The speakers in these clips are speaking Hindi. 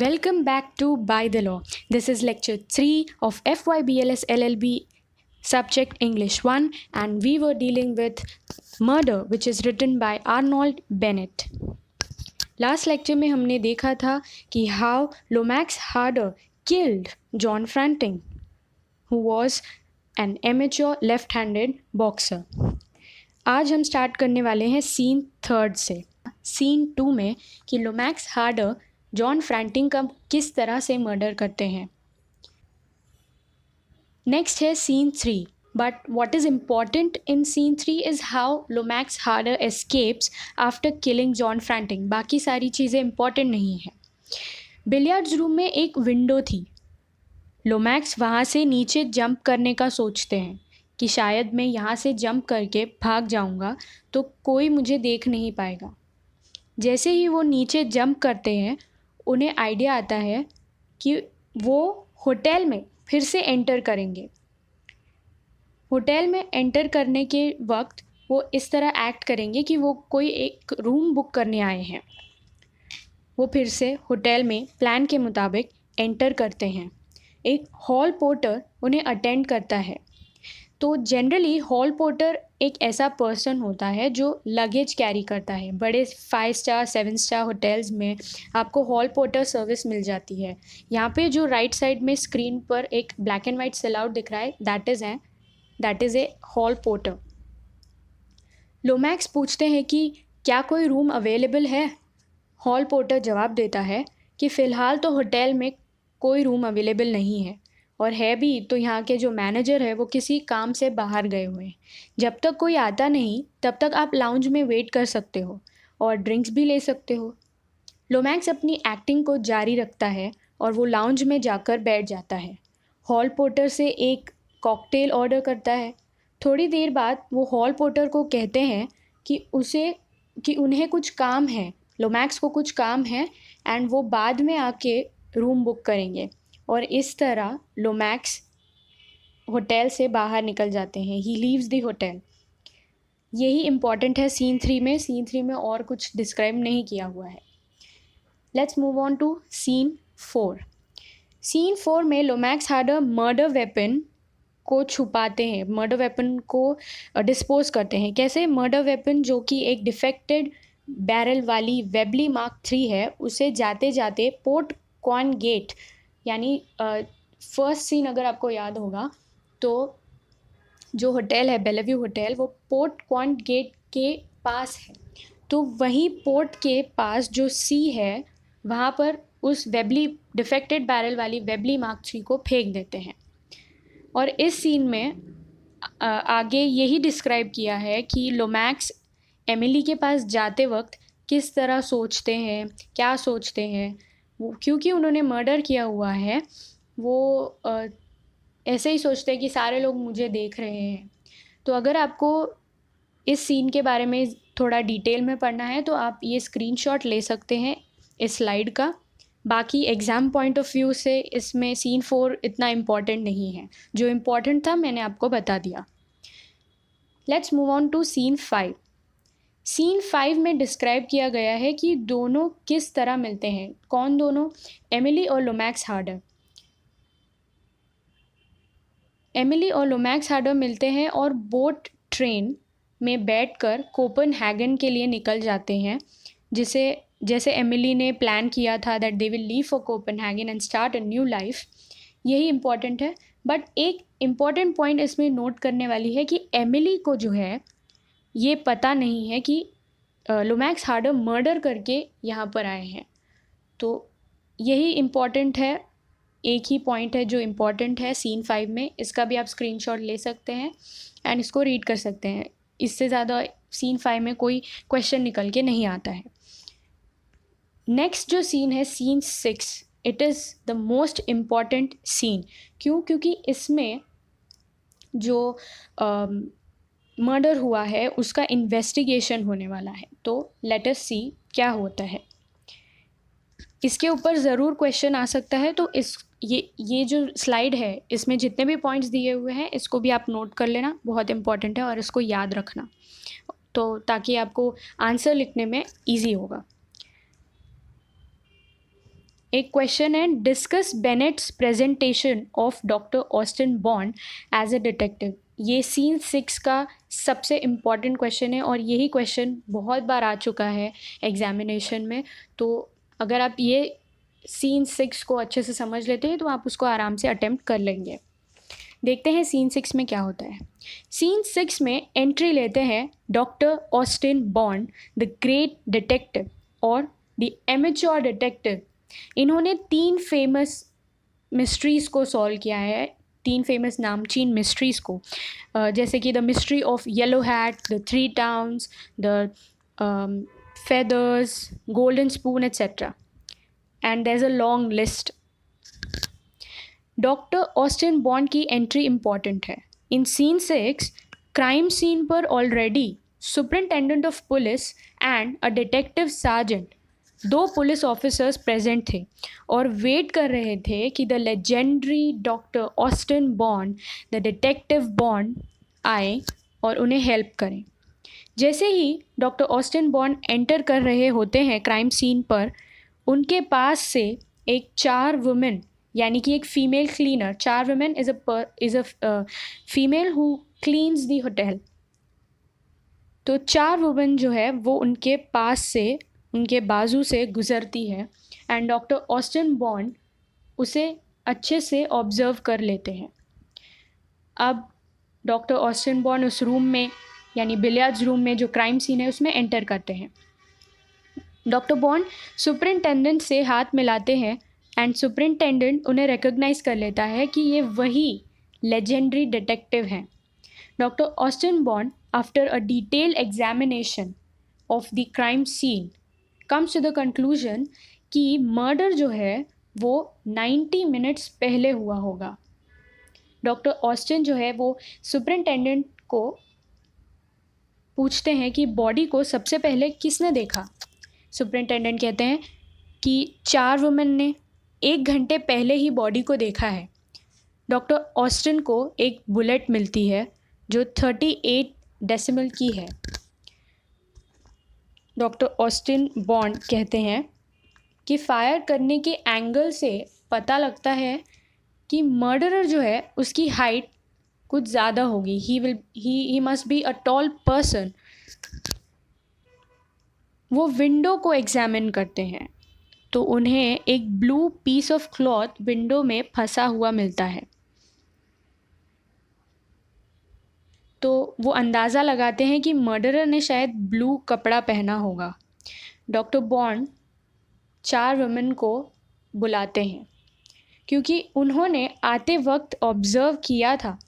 Welcome back to By the Law. This is lecture 3 of FYBLS LLB subject English 1 and we were dealing with murder which is written by Arnold Bennett. Last lecture में हमने देखा था कि how Lomax Harder killed John Franting who was an amateur left handed boxer. आज हम स्टार्ट करने वाले हैं सीन 3 से. सीन 2 में कि लोमैक्स हार्डर जॉन फ्रैंटिंग का किस तरह से मर्डर करते हैं. नेक्स्ट है scene 3. But what is important in scene 3 is how Lomax Harder escapes after killing John Franting. बाकी सारी चीज़ें इम्पॉर्टेंट नहीं हैं. बिलियर्ड्स रूम में एक विंडो थी. लोमैक्स वहाँ से नीचे जंप करने का सोचते हैं कि शायद मैं यहाँ से जंप करके भाग जाऊँगा तो कोई मुझे देख नहीं पाएगा. जैसे ही वो नीचे जंप करते हैं उन्हें आइडिया आता है कि वो होटल में फिर से एंटर करेंगे. होटल में एंटर करने के वक्त वो इस तरह एक्ट करेंगे कि वो कोई एक रूम बुक करने आए हैं. वो फिर से होटल में प्लान के मुताबिक एंटर करते हैं. एक हॉल पोर्टर उन्हें अटेंड करता है. तो जनरली हॉल पोर्टर एक ऐसा पर्सन होता है जो लगेज कैरी करता है. बड़े 5 स्टार 7 स्टार होटल्स में आपको हॉल पोर्टर सर्विस मिल जाती है. यहाँ पे जो राइट साइड में स्क्रीन पर एक black and white silhouette दिख रहा है that is a hall porter. Lomax पूछते हैं कि क्या कोई रूम अवेलेबल है. हॉल पोर्टर जवाब देता है कि फ़िलहाल तो होटल में कोई रूम अवेलेबल नहीं है और है भी तो यहाँ के जो मैनेजर है वो किसी काम से बाहर गए हुए हैं. जब तक कोई आता नहीं तब तक आप लाउंज में वेट कर सकते हो और ड्रिंक्स भी ले सकते हो. लोमैक्स अपनी एक्टिंग को जारी रखता है और वो लाउंज में जाकर बैठ जाता है. हॉल पोर्टर से एक कॉकटेल ऑर्डर करता है. थोड़ी देर बाद वो हॉल पोर्टर को कहते हैं कि उन्हें कुछ काम है, लोमैक्स को कुछ काम है एंड वो बाद में आके रूम बुक करेंगे. और इस तरह लोमैक्स होटल से बाहर निकल जाते हैं. He leaves the hotel. यही इम्पॉर्टेंट है सीन 3 में. सीन 3 में और कुछ डिस्क्राइब नहीं किया हुआ है. Let's move on to scene 4. Scene 4 में लोमैक्स हार्डर मर्डर वेपन को छुपाते हैं, मर्डर वेपन को डिस्पोज करते हैं. कैसे? मर्डर वेपन जो कि एक डिफेक्टेड बैरल वाली वेबली मार्क 3 है उसे जाते जाते पोर्ट कॉर्न गेट यानी फर्स्ट सीन अगर आपको याद होगा तो जो होटल है बेलेव्यू होटल वो पोर्ट कॉर्न गेट के पास है. तो वहीं पोर्ट के पास जो सी है वहाँ पर उस वेबली डिफेक्टेड बैरल वाली वेबली मार्क 3 को फेंक देते हैं. और इस सीन में आगे यही डिस्क्राइब किया है कि लोमैक्स एमिली के पास जाते वक्त किस तरह सोचते हैं, क्या सोचते हैं. वो क्योंकि उन्होंने मर्डर किया हुआ है वो ऐसे ही सोचते हैं कि सारे लोग मुझे देख रहे हैं. तो अगर आपको इस सीन के बारे में थोड़ा डिटेल में पढ़ना है तो आप ये स्क्रीनशॉट ले सकते हैं इस स्लाइड का. बाकी एग्ज़ाम पॉइंट ऑफ व्यू से इसमें सीन 4 इतना इम्पॉर्टेंट नहीं है. जो इम्पॉर्टेंट था मैंने आपको बता दिया. Let's move on to scene 5. Scene 5 में डिस्क्राइब किया गया है कि दोनों किस तरह मिलते हैं. कौन दोनों? एमिली और लोमैक्स हार्डर. एमिली और लोमैक्स हार्डर मिलते हैं और बोट ट्रेन में बैठकर कोपेनहेगन के लिए निकल जाते हैं. जैसे एमिली ने प्लान किया था that they will leave for Copenhagen and start a new life. यही इम्पॉर्टेंट है. बट एक इम्पॉर्टेंट पॉइंट इसमें नोट करने वाली है कि एमिली को जो है ये पता नहीं है कि लोमैक्स हार्डर मर्डर करके यहाँ पर आए हैं. तो यही इम्पॉर्टेंट है. एक ही पॉइंट है जो इम्पॉर्टेंट है सीन 5 में. इसका भी आप स्क्रीनशॉट ले सकते हैं एंड इसको रीड कर सकते हैं. इससे ज़्यादा सीन 5 में कोई क्वेश्चन निकल के नहीं आता है. नेक्स्ट जो सीन है scene 6. It is the most important scene. क्यों? क्योंकि इसमें जो मर्डर हुआ है उसका इन्वेस्टिगेशन होने वाला है. तो लेट अस सी क्या होता है. इसके ऊपर ज़रूर क्वेश्चन आ सकता है. तो ये जो स्लाइड है इसमें जितने भी पॉइंट्स दिए हुए हैं इसको भी आप नोट कर लेना. बहुत इंपॉर्टेंट है और इसको याद रखना तो ताकि आपको आंसर लिखने में ईजी होगा. एक क्वेश्चन है, discuss Bennett's presentation of Doctor Austin Bond as a detective. ये सीन 6 का सबसे इम्पॉर्टेंट क्वेश्चन है और यही क्वेश्चन बहुत बार आ चुका है एग्जामिनेशन में। तो अगर आप ये सीन 6 को अच्छे से समझ लेते हैं तो आप उसको आराम से अटेम्प्ट कर लेंगे। देखते हैं सीन 6 में क्या होता है। सीन 6 में एंट्री लेते हैं doctor Austin Bond, the great detective और द एमेच्योर डिटेक्टिव। इन्होंने 3 फेमस मिस्ट्रीज़ को सॉल्व किया है, 3 फेमस नामचीन मिस्ट्रीज़ को, जैसे कि the mystery of yellow hat, the 3 towns, the feathers, golden spoon etcetera, and there is a long list. Doctor Austin Bond की एंट्री इम्पॉर्टेंट है। इन सीन 6 क्राइम सीन पर already superintendent of police and a detective sergeant, 2 police officers present थे और वेट कर रहे थे कि the legendary doctor Austin Bond, the detective Bond, आए और उन्हें हेल्प करें। जैसे ही डॉक्टर ऑस्टिन बॉन्ड एंटर कर रहे होते हैं क्राइम सीन पर, उनके पास से एक 4 वुमेन, यानी कि एक female cleaner, 4 women is a female who cleans the hotel. तो 4 वुमेन जो है वो उनके पास से, उनके बाजू से गुज़रती है एंड डॉक्टर ऑस्टिन बॉन्ड उसे अच्छे से ऑब्ज़र्व कर लेते हैं। अब डॉक्टर ऑस्टिन बॉन्ड उस रूम में, यानी बिलियर्ड्स रूम में जो क्राइम सीन है उसमें एंटर करते हैं। डॉक्टर बॉन्ड सुपरिंटेंडेंट से हाथ मिलाते हैं एंड सुपरिंटेंडेंट उन्हें रिकॉग्नाइज़ कर लेता है कि ये वही लेजेंडरी डिटेक्टिव हैं। Doctor Austin Bond, after a detailed examination of the crime scene, comes to the conclusion कि मर्डर जो है वो 90 मिनट्स पहले हुआ होगा। डॉक्टर ऑस्टिन जो है वो सुपरिंटेंडेंट को पूछते हैं कि बॉडी को सबसे पहले किसने देखा। सुपरिंटेंडेंट कहते हैं कि 4 वुमेन ने 1 घंटे पहले ही बॉडी को देखा है। डॉक्टर ऑस्टिन को एक बुलेट मिलती है जो 38 डेसिमल की है। डॉक्टर ऑस्टिन बॉन्ड कहते हैं कि फायर करने के एंगल से पता लगता है कि मर्डरर जो है उसकी हाइट कुछ ज़्यादा होगी। He must be a tall person. वो विंडो को एग्जामिन करते हैं तो उन्हें एक blue piece of cloth window में फंसा हुआ मिलता है। तो वो अंदाज़ा लगाते हैं कि मर्डरर ने शायद ब्लू कपड़ा पहना होगा। डॉक्टर बॉन्ड 4 वुमेन को बुलाते हैं क्योंकि उन्होंने आते वक्त ऑब्ज़र्व किया था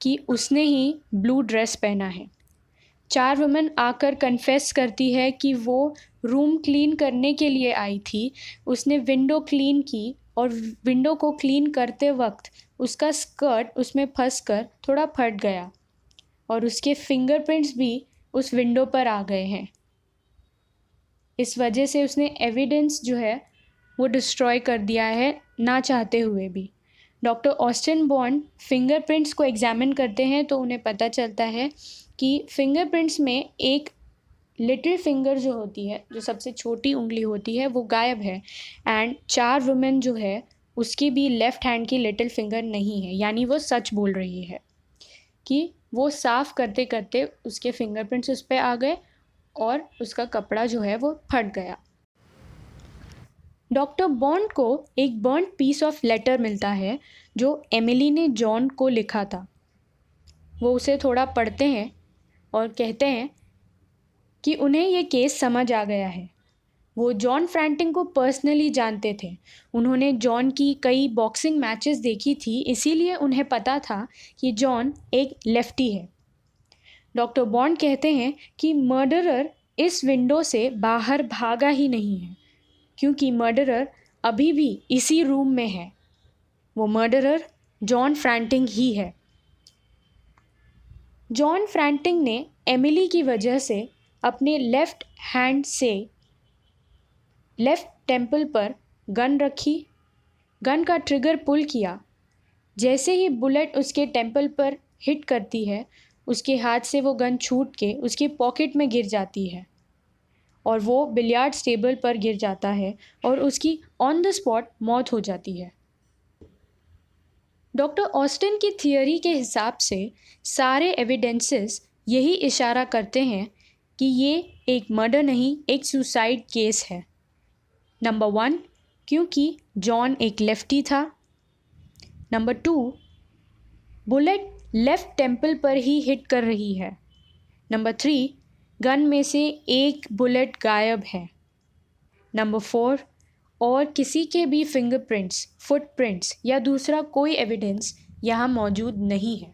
कि उसने ही ब्लू ड्रेस पहना है। 4 वुमेन आकर कन्फेस करती है कि वो रूम क्लीन करने के लिए आई थी। उसने विंडो क्लीन की और विंडो को क्लीन करते वक्त उसका स्कर्ट उसमें फंसकर थोड़ा फट गया और उसके फिंगरप्रिंट्स भी उस विंडो पर आ गए हैं। इस वजह से उसने एविडेंस जो है वो डिस्ट्रॉय कर दिया है, ना चाहते हुए भी। डॉक्टर ऑस्टिन बॉन्ड फिंगरप्रिंट्स को एग्जामिन करते हैं तो उन्हें पता चलता है कि फिंगरप्रिंट्स में एक लिटिल फिंगर जो होती है, जो सबसे छोटी उंगली होती है, वो गायब है एंड 4 वुमेन जो है उसकी भी लेफ़्ट हैंड की लिटिल फिंगर नहीं है। यानी वो सच बोल रही है कि वो साफ़ करते करते उसके फिंगरप्रिंट्स उस पर आ गए और उसका कपड़ा जो है वो फट गया। डॉक्टर बॉन्ड को एक बर्न्ड पीस ऑफ लेटर मिलता है जो एमिली ने जॉन को लिखा था। वो उसे थोड़ा पढ़ते हैं और कहते हैं कि उन्हें ये केस समझ आ गया है। वो जॉन फ्रैंटिंग को पर्सनली जानते थे। उन्होंने जॉन की कई बॉक्सिंग मैचेस देखी थी, इसीलिए उन्हें पता था कि जॉन एक लेफ्टी है। डॉक्टर बॉन्ड कहते हैं कि मर्डरर इस विंडो से बाहर भागा ही नहीं है क्योंकि मर्डरर अभी भी इसी रूम में है। वो मर्डरर जॉन फ्रैंटिंग ही है। जॉन फ्रैंटिंग ने एमिली की वजह से अपने लेफ़्ट हैंड से लेफ़्ट टेम्पल पर गन रखी, गन का ट्रिगर पुल किया। जैसे ही बुलेट उसके टेम्पल पर हिट करती है, उसके हाथ से वो गन छूट के उसकी पॉकेट में गिर जाती है और वो बिलियार्ड्स टेबल पर गिर जाता है और उसकी ऑन द स्पॉट मौत हो जाती है। डॉक्टर ऑस्टिन की थियोरी के हिसाब से सारे एविडेंसेस यही इशारा करते हैं कि ये एक मर्डर नहीं, एक सुसाइड केस है। नंबर 1, क्योंकि जॉन एक लेफ्टी था। नंबर 2, बुलेट लेफ्ट टेम्पल पर ही हिट कर रही है। नंबर 3, गन में से एक बुलेट गायब है। नंबर 4, और किसी के भी फिंगरप्रिंट्स, फुटप्रिंट्स या दूसरा कोई एविडेंस यहाँ मौजूद नहीं है।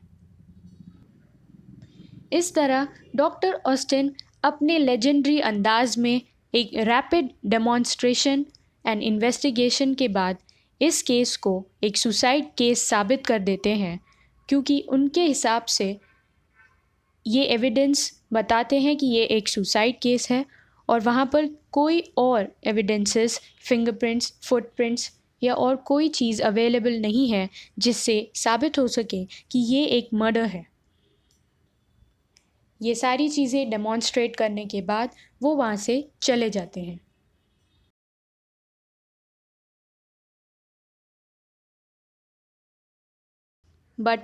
इस तरह डॉक्टर ऑस्टिन अपने लेजेंडरी अंदाज में एक रैपिड डेमोन्स्ट्रेशन एंड इन्वेस्टिगेशन के बाद इस केस को एक सुसाइड केस साबित कर देते हैं, क्योंकि उनके हिसाब से ये एविडेंस बताते हैं कि ये एक सुसाइड केस है और वहाँ पर कोई और एविडेंसेस, फिंगरप्रिंट्स, फुटप्रिंट्स या और कोई चीज़ अवेलेबल नहीं है जिससे साबित हो सके कि ये एक मर्डर है। ये सारी चीज़ें डेमोन्स्ट्रेट करने के बाद वो वहाँ से चले जाते हैं। बट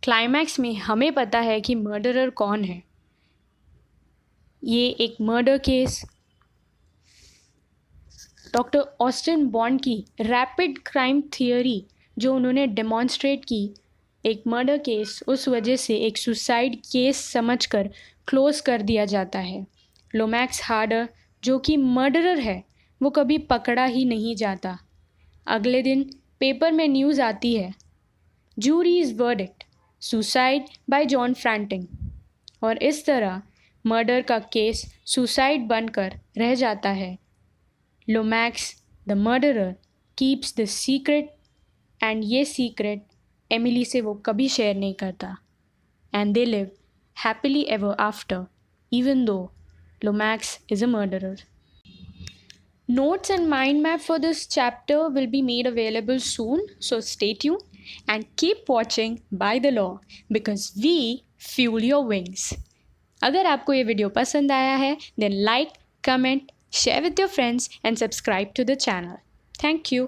क्लाइमैक्स में हमें पता है कि मर्डरर कौन है। ये एक murder case doctor Austin Bond की रैपिड क्राइम थियोरी जो उन्होंने डेमोन्स्ट्रेट की, एक मर्डर केस उस वजह से एक सुसाइड केस समझकर क्लोज कर दिया जाता है। लोमैक्स हार्डर जो कि मर्डरर है वो कभी पकड़ा ही नहीं जाता। अगले दिन पेपर में न्यूज़ आती है, jury's verdict, suicide by John Franting. और इस तरह मर्डर का केस सुसाइड बनकर रह जाता है। Lomax the murderer keeps the secret and ये सीक्रेट एमिली से वो कभी शेयर नहीं करता। And they live happily ever after even though Lomax is a murderer. Notes and mind map for this chapter will be made available soon, so stay tuned and keep watching By the Law because we fuel your wings. अगर आपको ये वीडियो पसंद आया है then like, comment, share with your friends and subscribe to the channel. Thank you.